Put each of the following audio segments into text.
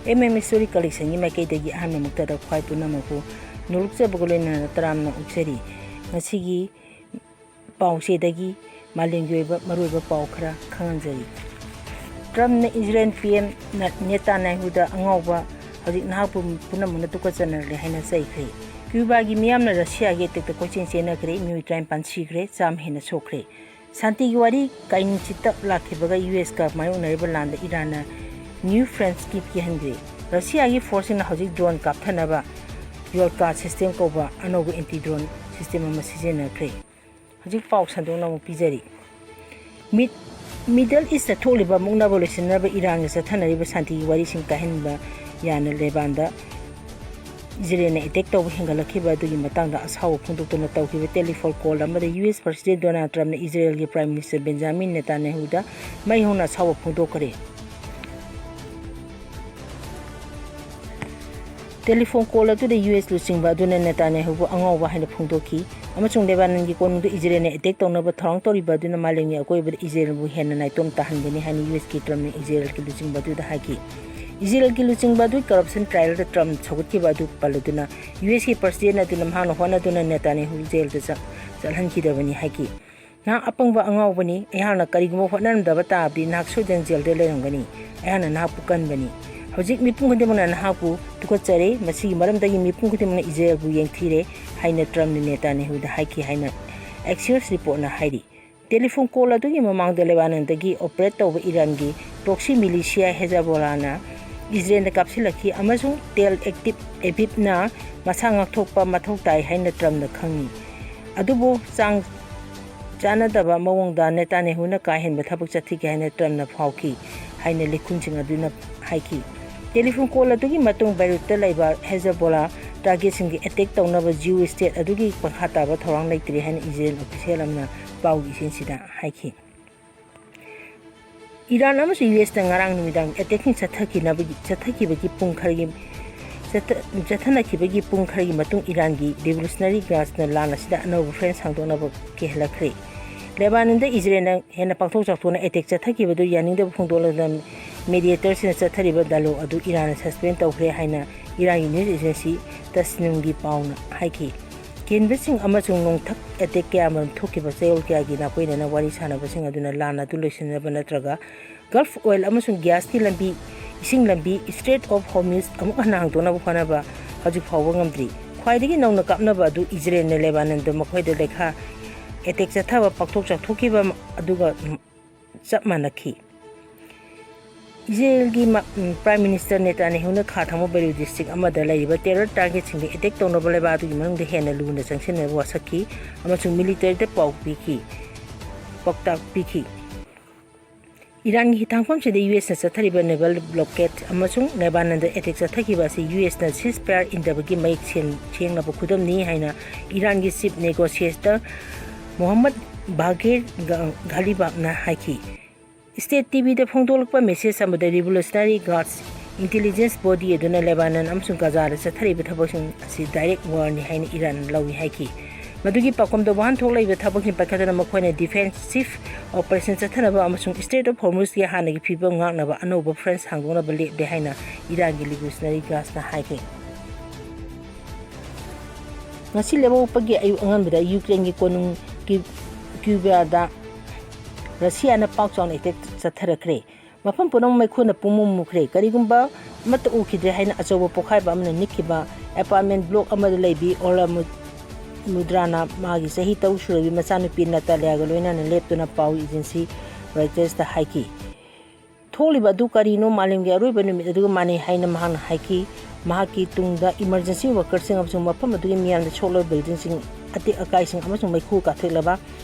History collection yi maikaidagi ahana muktada khwai punamaku nulukjabagolena taramna uksari ngasigi pausedagi malengi oiba maruiba pau khara khanganjari Trump Israel PM Netanyahuda angauba hojik nahapu punamuna tukachanarle haina saikre Cuba gi miyamna Russia ge tekta kochen chena kre miui train pansi kre cham hena sokre Santi gi wari kain chitta lakhibaga US ka mayu nariba landa Iran New friendship ki hangre Russia gi forcing na hojik drone kapthanaba yolka system kouba anouba anti drone system ama sijena kre hojik pau sandona mu pijari Middle East ta tholiba mungna bolation na ba Iran ga sathanari ba santi gi wari sing kahenba yana lebanda Israel attack to hengalakhiba dugi matangda asaw phundukna tawkiba telephone call amada US President Donald Trump na Israel gi Prime Minister Benjamin Netanyahu da mai hona saw phundokare Telephone call to the US Lucingba Duna Netanyahu angauba hena phungdoki amachung Lebanon gi konung Israel attack to na ba throng toriba duna malengi akoiba Israel bu hena naitom tahanbeni hani US ki Trump Israel ki Lucingba du da haki Israel ki luching badu corruption trial the Trump chogut ki badu paluduna US ki president aduna mahana hona duna Netanyahu jail da chalhan ki dabani haki na apangba angau bani ayana karigmo honam da bata bi nakso jan jail de lerangani ayana na pukan bani hojik mipung khode mona na hapu tuko chare masi maram dagi mipung khode mona Israel bu yengthire haina Trump ni Netanyahu da haki haina Axios report na hairi telephone call adu gi mamang de Lebanon dagi operate to Iran gi proxy militia Hezbollah na Israel kapsilaki amasung tel active Aviv na masangak thokpa mathok tai haina Trump na khangi adubo sang chana daba mawong da Netanyahu na kahen ba thabuk chathi ki haina Trump na phauki haina likhunjing aduna haiki telephone call adugi matung Beirut ta laiba Hezbollah target sing attack tawna ba Jewish state adugi pakhata ba thorang laitri haina Israel official amna pawgi sinsida haiki Iran amasung US na ngarang numidang attacking chathaki bagi pungkhargi chathana ki bagi pungkhargi matung Iran gi revolutionary guards na lana sida anouba friends hangdona ba kehlakre Lebanon da Israel na hena pakthok chaktona attack chathaki badu yaning da phungdola da mediators na chathari ba dalo adu Iran suspend tawkhre haina Iran news agency tasnung gi pauna haiki Kenbesing amasung nongthak attack kya man thokiba chayol kya gi na koina na wari sana basing aduna lana tu lesson ba natraga Gulf oil amasung gas ti lambi ising lambi Strait of Hormuz amuk hanang to na bufana ba hajik phawa ngamdri khwaidagi nongna kapna ba du Israel ne Lebanon da makhoi da lekha attack chatha ba pakthok chak thokiba aduga chap manakhi Israel gi Prime Minister Netanyahu na khathamo Beirut district amada laiba terror target sing attack to no ba du manung de hena luna sanction na wasaki amasung military de pau piki pakta piki Iran gi thangpham se de US na chathariba naval blockade amasung Lebanon da attack chathakiba se US na ceasefire in da bagi mai cheng na bu khudam ni haina Iran gi chief negotiator Mohammad Baghir Ghalibab na haki State TV da phongdolakpa message amada revolutionary guards intelligence body aduna Lebanon amsung Gaza da chathariba thabasing asi direct war ni haina Iran lawi haki madugi pakom da wan tholai ba thabak ni pakadana makhoina defensive operation chathanaba amasung Strait of Hormuz ya hanagi phiba ngakna ba anouba friends hangdona ba le de haina Iran gi revolutionary guards na haki ngasi lebo pagi ayu angan bida Ukraine gi konung ki Cuba da Russia na pak chong attack chatharakre mafam punam mai khuna pumum mukre karigumba mata ukidre haina achoba pokhai ba amna nikiba apartment block amada leibi ola mudrana magi sahi taw shurabi masanu pinna talyaga loina na leptuna pau agency Reuters ta haiki tholiba du karino malimgi aroiba numi adu mani haina mahana haiki mahaki tungda emergency workers sing amsung mafam adu miyanda cholo building sing ati akai sing amsung mai khu ka thelaba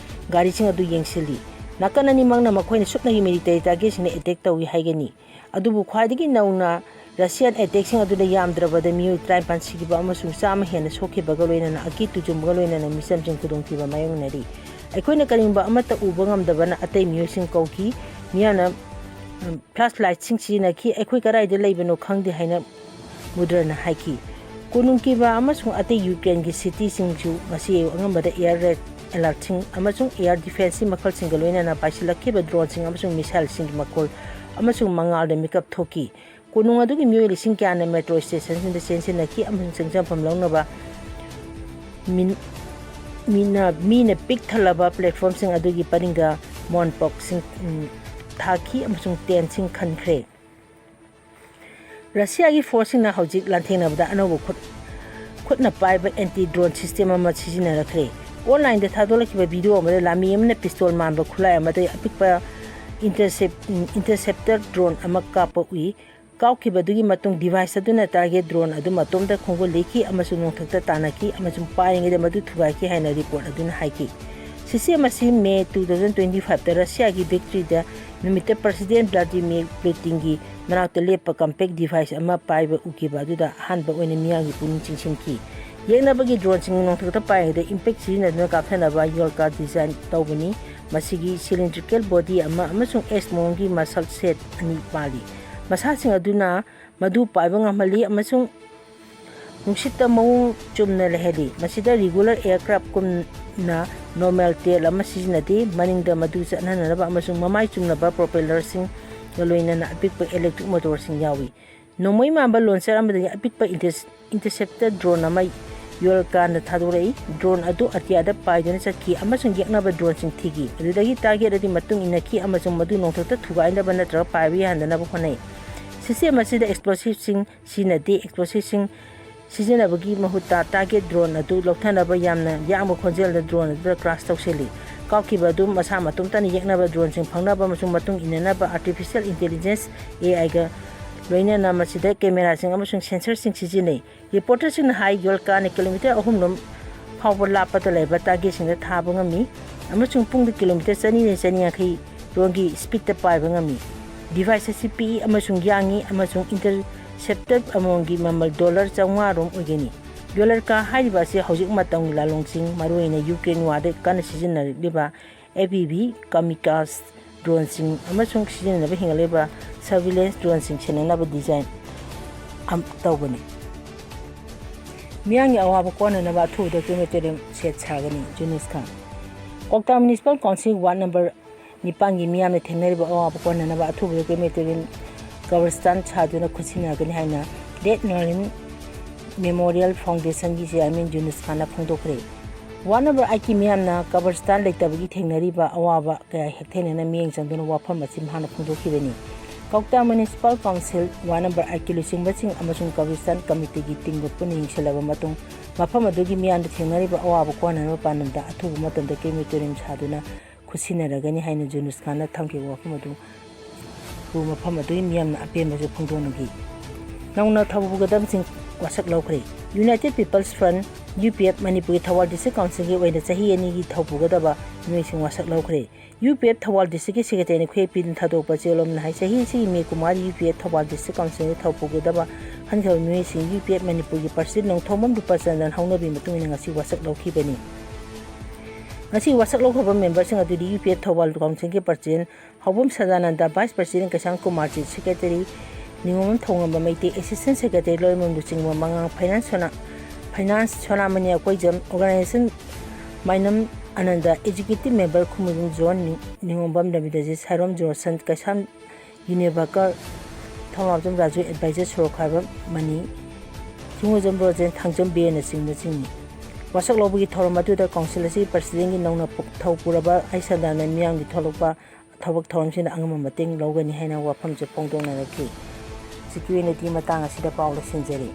gari sing adu yengsili nakanani mangna makhoina supna gi military target sing attack tawi haigani adubu khwaidagi nauna Russian attack sing adu da yamdraba da miu try pansi gi ba amasung sama hena sokhe bagaloina na akitu jum bagaloina na misam jing kudong ki ba mayong nari aikoina kalimba amata uba ngamdaba na atay miu sing kauki miyana flashlight sing sina ki aikoi karai de leibano khangdi haina mudrana haiki konung ki ba amasung atay Ukraine gi city sing ju ngasi angamba da air raid alerting amasung air defense makal singaloina na paisilakhi ba drone sing amasung missile sing makol amasung mangal da makeup thoki ꯀꯣꯅꯨꯡ ꯑꯗꯨꯒꯤ ꯃꯤꯑꯣꯏ ꯂꯤꯁꯤꯡ ꯀꯌꯥꯅ metro ꯁ꯭ꯇꯦꯁꯟꯁꯤꯡꯗ ꯆꯦꯟꯁꯤꯟꯅꯈꯤ ꯑꯃꯁꯨꯡ ꯆꯪꯖꯐꯝ ꯂꯧꯅꯕ ꯃꯤꯅ ꯄꯤꯛ ꯊꯜꯂꯕ ꯄ꯭ꯂꯦꯠꯐꯣꯔꯝꯁꯤꯡ ꯑꯗꯨꯒꯤ ꯄꯔꯤꯡꯗ ꯃꯣꯟꯄꯣꯛꯁꯤꯡ ꯊꯥꯈꯤ ꯑꯃꯁꯨꯡ ꯇꯦꯟꯠꯁꯤꯡ ꯈꯟꯈ꯭ꯔꯦ꯫ ꯔꯁꯤꯌꯥꯒꯤ ꯐꯣꯔꯁꯁꯤꯡꯅ ꯍꯧꯖꯤꯛ ꯂꯥꯟꯊꯦꯡꯅꯕꯗ ꯑꯅꯧꯕ ꯈꯨꯠꯅ ꯄꯥꯏꯕ ꯑꯦꯟꯇꯤ ꯗ꯭ꯔꯣꯟ ꯁꯤꯁꯇꯦꯝ ꯑꯃ ꯁꯤꯖꯤꯟꯅꯔꯛꯈ꯭ꯔꯦ꯫ ꯑꯣꯟꯂꯥꯏꯟꯗ ꯊꯥꯗꯣꯛꯂꯛꯈꯤꯕ ꯚꯤꯗꯤꯑꯣ ꯑꯃꯗ ꯂꯥꯟꯃꯤ ꯑꯃꯅ ꯄꯤꯁꯇꯣꯜ ꯃꯥꯟꯕ ꯈꯨꯠꯂꯥꯏ ꯑꯃꯗ ꯑꯄꯤꯛꯄ ꯏꯟꯇꯔꯁꯦꯞꯇꯔ ꯗ꯭ꯔꯣꯟ ꯑꯃ ꯀꯥꯞꯄ ꯎꯏ꯫ ꯀꯥꯞꯈꯤꯕꯗꯨꯒꯤ ꯃꯇꯨꯡ ꯗꯤꯚꯥꯏꯁ ꯑꯗꯨꯅ ꯇꯥꯔꯒꯦꯠ ꯗ꯭ꯔꯣꯟ ꯑꯗꯨ ꯃꯇꯣꯝꯇ ꯈꯣꯡꯒꯨꯜ ꯑꯃꯁꯨꯡ ꯅꯣꯡꯊꯛꯇ ꯇꯥꯟꯅꯈꯤ ꯑꯃꯁꯨꯡ ꯄꯥꯏꯔꯤꯉꯩꯗ ꯃꯗꯨ ꯊꯨꯒꯥꯏꯈꯤ ꯍꯥꯏꯅ ꯔꯤꯄꯣꯔꯠ ꯑꯗꯨꯅ ꯍꯥꯏꯈꯤ꯫ ꯁꯤꯁꯇꯦꯝ ꯑꯁꯤ ꯃꯦ 2025ꯗ ꯔꯁꯤꯌꯥꯒꯤ ꯚꯤꯛꯇ꯭ꯔꯤꯗ ꯅꯨꯃꯤꯠꯇ ꯄ꯭ꯔꯦꯁꯤꯗꯦꯟꯠ ꯚ꯭ꯂꯥꯗꯤꯃꯤꯔ ꯄꯨꯇꯤꯟꯒꯤ ꯃꯅꯥꯛꯇ ꯂꯦꯞꯄ ꯀꯝꯄꯦꯛ ꯗꯤꯚꯥꯏꯁ ꯑꯃ ꯄꯥꯏꯕ ꯎꯈꯤꯕ ꯑꯗꯨꯗ ꯑꯍꯥꯟꯕ ꯑꯣꯏꯅ ꯃꯤꯌꯥꯝꯒꯤ ꯄꯨꯛꯅꯤꯡ ꯆꯤꯡꯁꯤꯟꯈꯤ꯫ ꯌꯦꯛꯅꯕꯒꯤ ꯗ꯭ꯔꯣꯟꯁꯤꯡ ꯅꯣꯡꯊꯛꯇ ꯄꯥꯏꯔꯤꯉꯩꯗ ꯏꯝꯄꯦꯛ ꯁꯤꯖꯤꯟꯅꯗꯨꯅ ꯀꯥꯞꯊꯅꯕ ꯌꯣꯜꯀꯥ ꯗꯤꯖꯥꯏꯟ ꯇꯧꯕꯅꯤ꯫ ꯃꯁꯤꯒꯤ ꯁꯤꯂꯤꯟꯗ꯭ꯔꯤꯀꯦꯜ ꯕꯣꯗꯤ ꯑꯃ ꯑꯃꯁꯨꯡ ꯑꯦꯁ ꯃꯑꯣꯡꯒꯤ ꯃꯁꯜ ꯁꯦꯠ ꯑꯅꯤ ꯄꯥꯜꯂꯤ꯫ ꯃꯁꯥꯁꯤꯡ ꯑꯗꯨꯅ ꯃꯗꯨ ꯄꯥꯏꯕ ꯉꯝꯍꯜꯂꯤ ꯑꯃꯁꯨꯡ ꯅꯨꯡꯁꯤꯠꯇ ꯃꯑꯣꯡ ꯆꯨꯝꯅ ꯂꯩꯍꯜꯂꯤ꯫ ꯃꯁꯤꯗ ꯔꯤꯒꯨꯂꯔ ꯑꯦꯌꯔꯀ꯭ꯔꯥꯐꯠꯀꯨꯝꯅ ꯅꯣꯔꯃꯦꯜ ꯇꯦꯜ ꯑꯃ ꯁꯤꯖꯤꯟꯅꯗꯦ꯫ ꯃꯅꯤꯡꯗ ꯃꯗꯨ ꯆꯠꯍꯟꯅꯕ ꯑꯃꯁꯨꯡ ꯃꯃꯥꯏ ꯆꯨꯝꯅꯕ ꯄ꯭ꯔꯣꯄꯦꯂꯔꯁꯤꯡꯒ ꯂꯣꯏꯅꯅ ꯑꯄꯤꯛꯄ ꯏꯂꯦꯛꯇ꯭ꯔꯤꯛ ꯃꯣꯇꯣꯔꯁꯤꯡ ꯌꯥꯎꯏ꯫ ꯅꯣꯡꯃꯩ ꯃꯥꯟꯕ ꯂꯣꯟꯆꯔ ꯑꯃꯗꯒꯤ ꯑꯄꯤꯛꯄ ꯏꯟꯇꯔꯁꯦꯞꯇꯔ ꯗ꯭ꯔꯣꯟ ꯑꯃ ꯌꯣꯜꯀꯥꯅ ꯊꯥꯗꯣꯔꯛꯏ꯫ ꯗ꯭ꯔꯣꯟ ꯑꯗꯨ ꯑꯇꯤꯌꯥꯗ ꯄꯥꯏꯗꯨꯅ ꯆꯠꯈꯤ ꯑꯃꯁꯨꯡ ꯌꯦꯛꯅꯕ ꯗ꯭ꯔꯣꯟꯁꯤꯡ ꯊꯤꯈꯤ꯫ ꯃꯗꯨꯗꯒꯤ ꯇꯥꯔꯒꯦꯠ ꯑꯗꯨ ꯃꯇꯨꯡ ꯏꯟꯅꯈꯤ ꯑꯃꯁꯨꯡ ꯃꯗꯨ ꯅꯣꯡꯊꯛꯇ ꯊꯨꯒꯥꯏꯅꯕ ꯅꯠꯇ꯭ꯔꯒ ꯄꯥꯏꯕ ꯌꯥꯍꯟꯗꯅꯕ ꯍꯣꯠꯅꯩ꯫ ꯁꯤꯁꯇꯦꯝ ꯑꯁꯤꯗ ꯑꯦꯛꯁꯄ꯭ꯂꯣꯁꯤꯚꯁꯤꯡ ꯁꯤꯖꯤꯟꯅꯗꯦ꯫ ꯑꯦꯛꯁꯄ꯭ꯂꯣꯁꯤꯚꯁꯤꯡ ꯁꯤꯖꯤꯟꯅꯕꯒꯤ ꯃꯍꯨꯠꯇ ꯇꯥꯔꯒꯦꯠ ꯗ꯭ꯔꯣꯟ ꯑꯗꯨ ꯂꯧꯊꯅꯕ ꯌꯥꯝꯅ ꯌꯥꯡꯕ ꯈꯣꯟꯖꯦꯜꯗ ꯗ꯭ꯔꯣꯟ ꯑꯗꯨꯗ ꯀ꯭ꯔꯥꯁ ꯇꯧꯁꯤꯜꯂꯤ꯫ ꯀꯥꯞꯈꯤꯕ ꯑꯗꯨ ꯃꯁꯥ ꯃꯇꯣꯝꯇꯅ ꯌꯦꯛꯅꯕ ꯗ꯭ꯔꯣꯟꯁꯤꯡ ꯐꯪꯅꯕ ꯑꯃꯁꯨꯡ ꯃꯇꯨꯡ ꯏꯟꯅꯅꯕ ꯑꯥꯔꯇꯤꯐꯤꯁꯤꯑꯦꯜ ꯏꯟꯇꯦꯂꯤꯖꯦꯟꯁ (AIꯒ ꯂꯣꯏꯅꯅ ꯃꯁꯤꯗ ꯀꯦꯃꯦꯔꯥꯁꯤꯡ ꯑꯃꯁꯨꯡ ꯁꯦꯟꯁꯔꯁꯤꯡ ꯁꯤꯖꯤꯟꯅꯩ꯫ ꯔꯤꯄꯣꯔꯇꯔꯁꯤꯡꯅ ꯍꯥꯏ ꯌꯣꯜꯀꯥꯅ ꯀꯤꯂꯣꯃꯤꯇꯔ 3 ꯐꯥꯎꯕ ꯂꯥꯞꯄꯗ ꯂꯩꯕ ꯇꯥꯔꯒꯦꯠꯁꯤꯡꯗ ꯊꯥꯕ ꯉꯝꯃꯤ ꯑꯃꯁꯨꯡ ꯄꯨꯡꯗ ꯀꯤꯂꯣꯃꯤꯇꯔ 200-250 ꯔꯣꯝꯒꯤ ꯁ꯭ꯄꯤꯗꯇ ꯄꯥꯏꯕ ꯉꯝꯃꯤ꯫ ꯗꯤꯚꯥꯏꯁ ꯑꯁꯤ ꯄꯤꯛꯏ ꯑꯃꯁꯨꯡ ꯌꯥꯡꯏ ꯑꯃꯁꯨꯡ ꯏꯟꯇꯔꯁꯦꯞꯇꯔ ꯑꯃꯃꯝꯒꯤ ꯃꯃꯜ $500 ꯔꯣꯝ ꯑꯣꯏꯒꯅꯤ꯫ ꯌꯣꯜꯀꯥ ꯍꯥꯏꯔꯤꯕ ꯑꯁꯤ ꯍꯧꯖꯤꯛ ꯃꯇꯝꯒꯤ ꯂꯥꯂꯣꯡꯁꯤꯡ, ꯃꯔꯨꯑꯣꯏꯅ ꯌꯨꯀ꯭ꯔꯦꯟ ꯋꯥꯔꯗ ꯀꯟꯅ ꯁꯤꯖꯤꯟꯅꯔꯤꯕ FPV ꯀꯥꯃꯤꯀꯥꯖ ꯗ꯭ꯔꯣꯟꯁꯤꯡ ꯑꯃꯁꯨꯡ ꯁꯤꯖꯤꯟꯅꯕ ꯍꯦꯟꯒꯠꯂꯛꯂꯤꯕ ꯁꯔꯚꯤꯂꯦꯟꯁ ꯗ꯭ꯔꯣꯟꯁꯤꯡ ꯁꯦꯟꯅꯅꯕ ꯗꯤꯖꯥꯏꯟ ꯇꯧꯕꯅꯤ꯫ ꯃꯤꯌꯥꯝꯒꯤ ꯑꯋꯥꯕ ꯀꯣꯟꯅꯅꯕ ꯑꯊꯨꯕꯗ ꯀ꯭ꯔꯦꯃꯦꯇꯣꯔꯤꯌꯝ ꯁꯦꯠ ꯁꯥꯒꯅꯤ꯫ ꯖꯨꯅꯤꯁ ꯈꯥꯟ ꯀꯣꯛꯇꯥ ꯃ꯭ꯌꯨꯅꯤꯁꯤꯄꯥꯜ ꯀꯥꯎꯟꯁꯤꯜ ꯋꯥꯔꯗ ꯅꯝꯕꯔ 9ꯒꯤ ꯃꯤꯌꯥꯝꯅ ꯊꯦꯡꯅꯔꯤꯕ ꯑꯋꯥꯕ ꯀꯣꯟꯅꯅꯕ ꯑꯊꯨꯕꯗ ꯀ꯭ꯔꯦꯃꯦꯇꯣꯔꯤꯌꯝ ꯀꯕꯔꯁ꯭ꯇꯥꯟ ꯁꯥꯗꯨꯅ ꯈꯨꯠꯁꯤꯟꯅꯒꯅꯤ ꯍꯥꯏꯅ ꯗꯦꯠ ꯅꯔꯤꯟ ꯃꯦꯃꯣꯔꯤꯌꯦꯜ ꯐꯥꯎꯟꯗꯦꯁꯟꯒꯤ ꯆꯦꯌꯔꯃꯦꯟ ꯖꯨꯅꯤꯁ ꯈꯥꯟꯅ ꯐꯣꯡꯗꯣꯛꯈ꯭ꯔꯦ꯫ ꯋꯥꯔꯗ ꯅꯝꯕꯔ 8ꯒꯤ ꯃꯤꯌꯥꯝꯅ ꯀꯕꯔꯁ꯭ꯇꯥꯟ ꯂꯩꯇꯕꯒꯤ ꯊꯦꯡꯅꯔꯤꯕ ꯑꯋꯥꯕ ꯀꯌꯥ ꯍꯦꯛꯊꯦꯡꯅꯅ ꯃꯤꯠꯌꯦꯡ ꯆꯪꯗꯨꯅ ꯋꯥꯐꯝ ꯑꯁꯤ ꯃꯍꯥꯛꯅ ꯐꯣꯡꯗꯣꯛꯈꯤꯕꯅꯤ꯫ ꯀꯣꯛꯇꯥ ꯃ꯭ꯌꯨꯅꯤꯁꯤꯄꯥꯜ ꯀꯥꯎꯟꯁꯤꯜ, ꯋꯥꯔꯗ ꯅꯝꯕꯔ 8ꯒꯤ ꯂꯨꯆꯤꯡꯕꯁꯤꯡ ꯑꯃꯁꯨꯡ ꯀꯕꯔꯁ꯭ꯇꯥꯟ ꯀꯝꯃꯤꯇꯤꯒꯤ ꯇꯤꯝꯒ ꯄꯨꯟꯅ ꯌꯦꯡꯁꯤꯜꯂꯕ ꯃꯇꯨꯡ ꯃꯐꯝ ꯑꯗꯨꯒꯤ ꯃꯤꯌꯥꯝꯅ ꯊꯦꯡꯅꯔꯤꯕ ꯑꯋꯥꯕ ꯀꯣꯟꯅꯅꯕ ꯄꯥꯟꯗꯝꯗ ꯑꯊꯨꯕ ꯃꯇꯝꯗ ꯀ꯭ꯔꯦꯃꯦꯇꯣꯔꯤꯌꯝ ꯁꯥꯗꯨꯅ ꯈꯨꯠꯁꯤꯟꯅꯔꯒꯅꯤ ꯍꯥꯏꯅ ꯖꯨꯅꯤꯁ ꯈꯥꯟꯅ ꯊꯝꯈꯤꯕ ꯋꯥꯐꯝ ꯑꯗꯨꯕꯨ ꯃꯐꯝ ꯑꯗꯨꯒꯤ ꯃꯤꯌꯥꯝꯅ ꯑꯄꯦꯟꯕꯁꯨ ꯐꯣꯡꯗꯣꯛꯅꯈꯤ꯫ ꯅꯧꯅ ꯊꯧ ꯄꯨꯒꯗꯕꯁꯤꯡ ꯋꯥꯁꯛ ꯂꯧꯈ꯭ꯔꯦ꯫ ꯌꯨꯅꯥꯏꯇꯦꯗ ꯄꯤꯄꯜꯁ ꯐ꯭ꯔꯟꯠ (UPF) ꯃꯅꯤꯄꯨꯔꯒꯤ ꯊꯧꯕꯥꯜ ꯗꯤꯁꯇ꯭ꯔꯤꯛ ꯀꯥꯎꯟꯁꯤꯜꯒꯤ ꯑꯣꯏꯅ ꯆꯍꯤ 2ꯒꯤ ꯊꯧ ꯄꯨꯒꯗꯕ ꯃꯤꯑꯣꯏꯁꯤꯡ ꯋꯥꯁꯛ ꯂꯧꯈ꯭ꯔꯦ꯫ UPF ꯊꯧꯕꯥꯜ ꯗꯤꯁꯇ꯭ꯔꯤꯛꯀꯤ ꯁꯦꯀ꯭ꯔꯦꯇꯔꯤꯅ ꯈꯨꯌꯦꯛ ꯄꯤꯗꯨꯅ ꯊꯥꯗꯣꯛꯄ ꯆꯦꯔꯣꯜ ꯍꯥꯏ ꯆꯍꯤ ꯑꯁꯤꯒꯤ ꯃꯦ 9 UPF ꯊꯧꯕꯥꯜ ꯗꯤꯁꯇ꯭ꯔꯤꯛ ꯀꯥꯎꯟꯁꯤꯜꯒꯤ ꯊꯧ ꯄꯨꯒꯗꯕ ꯈꯟꯈ꯭ꯔꯕ ꯃꯤꯑꯣꯏꯁꯤꯡ UPF ꯃꯅꯤꯄꯨꯔꯒꯤ ꯄ꯭ꯔꯁꯤꯗꯦꯟꯠ ꯅꯣꯡꯊꯣꯝꯕꯝ ꯔꯨꯄꯆꯟꯗ꯭ꯔꯟ ꯍꯧꯅꯕꯤꯒꯤ ꯃꯇꯨꯡꯏꯟꯅ ꯉꯁꯤ ꯋꯥꯁꯛ ꯂꯧꯈꯤꯕꯅꯤ꯫ ꯉꯁꯤ ꯋꯥꯁꯛ ꯂꯧꯈ꯭ꯔꯕ ꯃꯦꯝꯕꯔꯁꯤꯡ ꯑꯗꯨꯗꯤ UPF ꯊꯧꯕꯥꯜ ꯀꯥꯎꯟꯁꯤꯜꯒꯤ president Haobam Sadananda, vice president Keisham Kumarjit, secretary Ningombam Thoungamba Meitei, assistant secretary Loiramayum Luchingba ꯃꯉꯥꯡ, finance Sonamani Akoijam, organization Mainam Ananda, executive member Khumujam John, Ningombam Rabindrajit, Sairom Jorson, Keisham Yunevakar, Thounaojam Raju, adviser Sorokhaibam Mani, Chingngujam Rojen, Thangjam ꯕꯤꯔꯦꯟꯅꯆꯤꯡꯕꯁꯤꯡꯅꯤ꯫ ꯋꯥꯁꯛ ꯂꯧꯕꯒꯤ ꯊꯧꯔꯝ ꯑꯗꯨꯗ ꯀꯥꯎꯟꯁꯤꯜ ꯑꯁꯤꯒꯤ ꯄ꯭ꯔꯁꯤꯗꯦꯟꯠꯀꯤ ꯅꯧꯅ ꯊꯧ ꯄꯨꯔꯕ ꯑꯩ ꯁꯗꯥꯅꯟꯗ ꯃꯤꯌꯥꯝꯒꯤ ꯊꯣꯛꯂꯛꯄ ꯊꯕꯛ ꯊꯧꯔꯝꯁꯤꯡꯗ ꯑꯉꯝꯕ ꯃꯇꯦꯡ ꯂꯧꯒꯅꯤ ꯍꯥꯏꯅ ꯋꯥꯐꯝꯁꯨ ꯐꯣꯡꯗꯣꯛꯅꯔꯛꯈꯤ꯫ ꯍꯧꯖꯤꯛꯀꯤ ꯑꯣꯏꯅꯗꯤ ꯃꯇꯥꯡ ꯑꯁꯤꯗ ꯄꯥꯎ ꯂꯣꯏꯁꯤꯟꯖꯔꯦ꯫